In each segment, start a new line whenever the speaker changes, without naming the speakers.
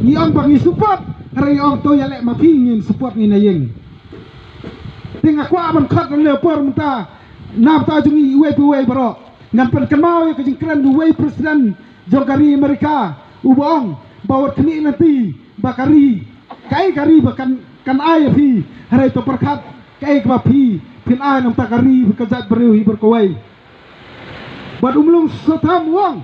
Ni ang bagi support hari ang to yalek ma pingin support ni nayeng tengah kwa man khat le por mta nam ta jungi we baro ngan pen kemau ya kejing kran we presiden jogari Amerika ubong bawat kini nanti bakari kai kari bakan kan ai phi hari to perkhat kai ka phi pin ai nam ta kari kejat bereu hi berkowai bad umlung sotam wong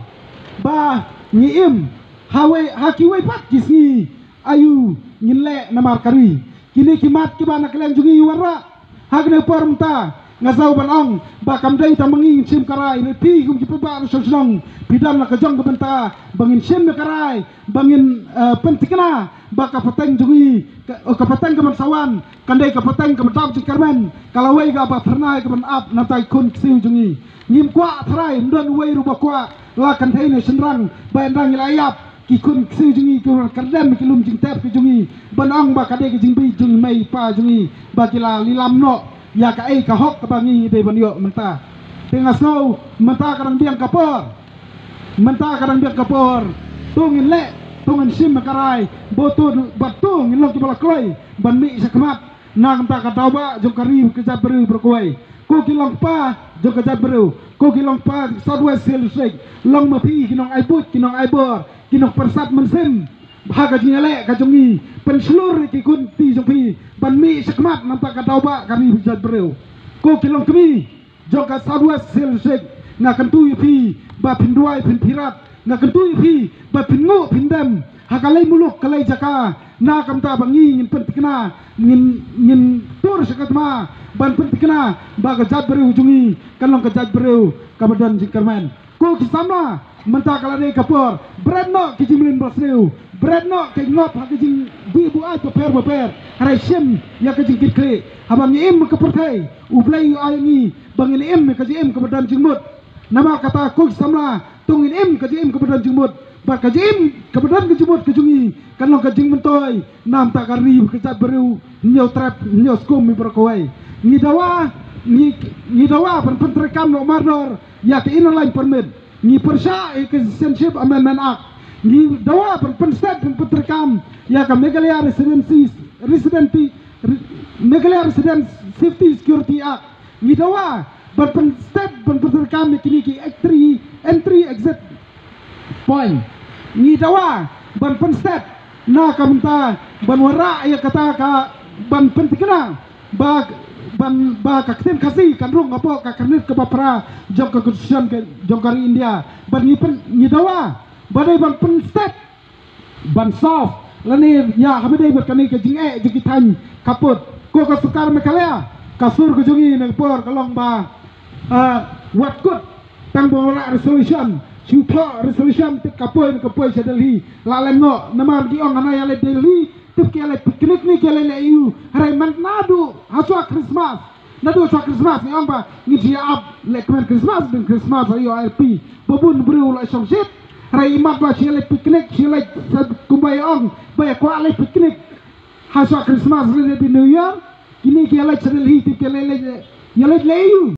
ba nyiim hawe hakiwe pat kisni ayu nyile namar kari kini kimat kibana kalian jungi warra hagne pormta ngazau banong bakam dai tamangi sim karai reti gum jipa no sosnong bidan la kajong benta bangin sim karai bangin pentikna baka pateng jungi ka pateng kaman sawan kandai ka pateng kaman dam cikarmen kalawai ga ba pernai kaman ap natai kun siu jungi ngim kwa thrai ndon wei ruba kwa la kan thai ne senrang ban rang ilayap ki kun siu jungi ko kardem ki lum jing tep ki jungi banong ba kadai ki jingbi jung mai pa jungi ba kila lilam no ya ka ai ka hok ka bangi de banyo menta tengah snow menta kadang biang kapor tungin le tungin sim karai botu batung ngilok ki balakoi ban mi sakmat na menta ka tauba jong kari kejat beru berkoi ko kilong pa jong kejat beru ko kilong pa southwest silsek long mapi kinong aibut kinong aibor kinong persat mensim bahaga jingale ka jongi pen seluruh ki kun ti jongpi ban mi sakmat nampak ka tauba kami kejat beru ko kilong kami jong ka southwest silsek nga kentu pi ba pinduai pinpirat nga kentu pi ba pingu pindem hakalai muluk kalai jaka na kamta bangi ngin pentikna ngin tur sakatma ban pentikna ba kejat beru jungi kalong kejat beru kabadan jingkarmen ko kisama menta kalane kapor bredno kijimlin bosreu bredno kenop hakijing bu ai paper harai sim ya kijing kitkle habang im kapertai ublai ayni bangin im kajim kabadan jingmut nama kata ko samla tungin im kajim kabadan jingmut ba kajim kabadan jingmut kejungi kalong kajing mentoi nam takari kejat beru nyau trap nyau skum mi berkowai ni dawa ban pentrekam no marnor ya ke inline permit ni persya citizenship amendment act ni dawa ban state pentrekam ya ka Meghalaya Safety Security Act ni dawa ban state pentrekam kini ki entry exit point ni dawa ban state na kamta ban wara ya kata ka ban pentikna ba kakten kasi kanrung apa kakarnit ke bapra jong ke konstitusi ke jongkari India ban ni dawa badai ban pen state ban soft lani ya hamidai berkani ke jinge jikitan kaput ko ka sukar Meghalaya kasur ke jungi negpor kalong ba what good tang bola resolution Shuto resolution tip kapoi Delhi lalem no namar di ong anaya le Delhi tip ke le piknik ni ke le EU harai man nadu haswa Christmas nadu haswa Christmas ni ong ba ni dia up le Christmas dan Christmas ayo RP babun bru la shit harai imat ba le piknik le kumbai ong ba kwa le piknik haswa Christmas le di New Year kini ke le Delhi tip ke le EU